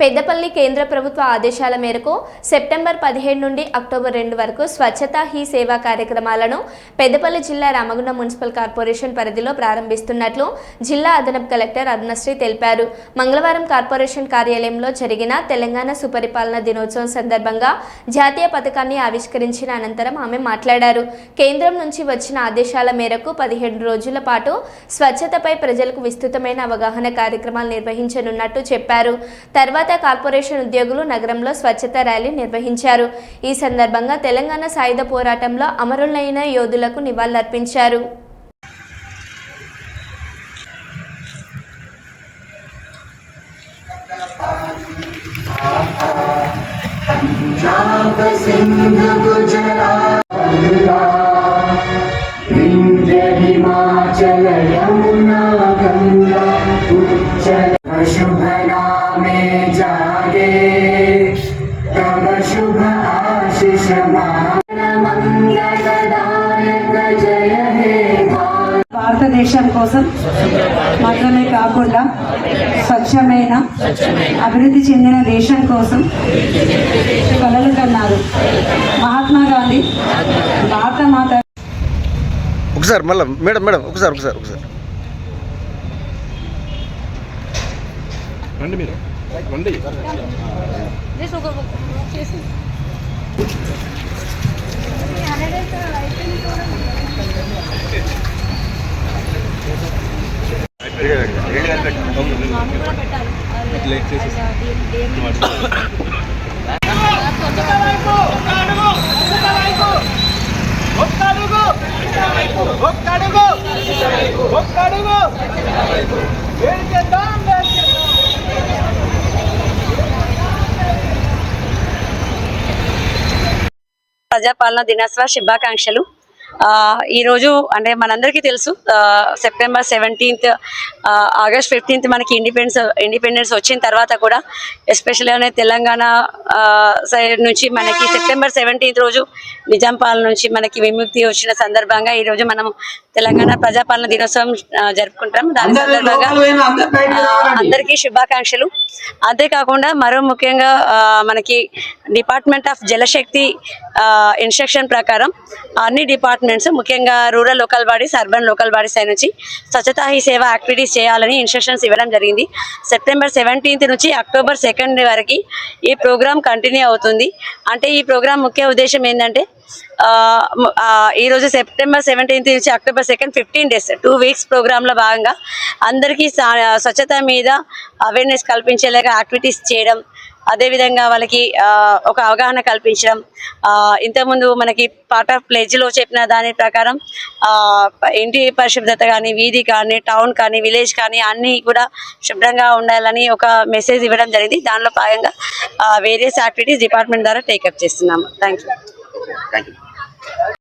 పెద్దపల్లి కేంద్ర ప్రభుత్వ ఆదేశాల మేరకు సెప్టెంబర్ 17 నుండి అక్టోబర్ 2 వరకు స్వచ్ఛతా హీ సేవా కార్యక్రమాలను పెద్దపల్లి జిల్లా రామగుండం మున్సిపల్ కార్పొరేషన్ పరిధిలో ప్రారంభిస్తున్నట్లు జిల్లా అదనపు కలెక్టర్ అరుణశ్రీ తెలిపారు. మంగళవారం కార్పొరేషన్ కార్యాలయంలో జరిగిన తెలంగాణ సుపరిపాలన దినోత్సవం సందర్భంగా జాతీయ పథకాన్ని ఆవిష్కరించిన అనంతరం ఆమె మాట్లాడారు. కేంద్రం నుంచి వచ్చిన ఆదేశాల మేరకు 17 రోజుల పాటు స్వచ్ఛతపై ప్రజలకు విస్తృతమైన అవగాహన కార్యక్రమాలు నిర్వహించనున్నట్టు చెప్పారు. తర్వాత కార్పొరేషన్ ఉద్యోగులు నగరంలో స్వచ్ఛత ర్యాలీ నిర్వహించారు. ఈ సందర్భంగా తెలంగాణ సాయుధ పోరాటంలో అమరులైన యోధులకు నివాళులర్పించారు. शुभ नामे जागे तव शुभ आशीष मंगलदायक जय हे భారతదేశం కోసం మాత్రమే కాకుండా స్వచ్ఛమైన అభివృద్ధి చెందిన దేశం కోసం కలలు కన్నారు మహాత్మా గాంధీ. భారత మాత ఒకసారి మళ్ళీ మేడం ఒకసారి రండి మీరు రండి. ప్రజాపాలన దినోత్సవ శుభాకాంక్షలు. ఈ రోజు అంటే మనందరికీ తెలుసు, సెప్టెంబర్ 17, ఆగస్ట్ 15 మనకి ఇండిపెండెన్స్ వచ్చిన తర్వాత కూడా ఎస్పెషల్గా తెలంగాణ సైడ్ నుంచి మనకి సెప్టెంబర్ 17 రోజు నిజాం పాలన నుంచి మనకి విముక్తి వచ్చిన సందర్భంగా ఈరోజు మనం తెలంగాణ ప్రజాపాలన దినోత్సవం జరుపుకుంటాం. దాని సందర్భంగా అందరికీ శుభాకాంక్షలు. అంతేకాకుండా మరో ముఖ్యంగా మనకి డిపార్ట్మెంట్ ఆఫ్ జలశక్తి ఇన్స్ట్రక్షన్ ప్రకారం అన్ని డిపార్ట్మెంట్స్ ముఖ్యంగా rural local bodies, urban local bodies side నుంచి స్వచ్ఛతా హీ సేవ యాక్టివిటీస్ చేయాలని ఇన్స్ట్రక్షన్స్ ఇవ్వడం జరిగింది. సెప్టెంబర్ 17 నుంచి అక్టోబర్ 2 వరకు ఈ ప్రోగ్రామ్ కంటిన్యూ అవుతుంది. అంటే ఈ ప్రోగ్రామ్ ముఖ్య ఉద్దేశం ఏంటంటే ఈరోజు సెప్టెంబర్ 17 నుంచి అక్టోబర్ 2 15 days 2 weeks ప్రోగ్రాంలో భాగంగా అందరికీ స్వచ్ఛత మీద అవేర్నెస్ కల్పించేలాగా యాక్టివిటీస్ చేయడం, అదేవిధంగా వాళ్ళకి ఒక అవగాహన కల్పించడం. ఇంతకుముందు మనకి పార్ట్ ఆఫ్ ప్లెడ్జ్లో చెప్పిన దాని ప్రకారం ఇంటి పరిశుభ్రత కానీ, వీధి కానీ, టౌన్ కానీ, విలేజ్ కానీ అన్నీ కూడా శుభ్రంగా ఉండాలని ఒక మెసేజ్ ఇవ్వడం జరిగింది. దానిలో భాగంగా వేరియస్ యాక్టివిటీస్ డిపార్ట్మెంట్ ద్వారా టేకప్ చేస్తున్నాము. Thank you.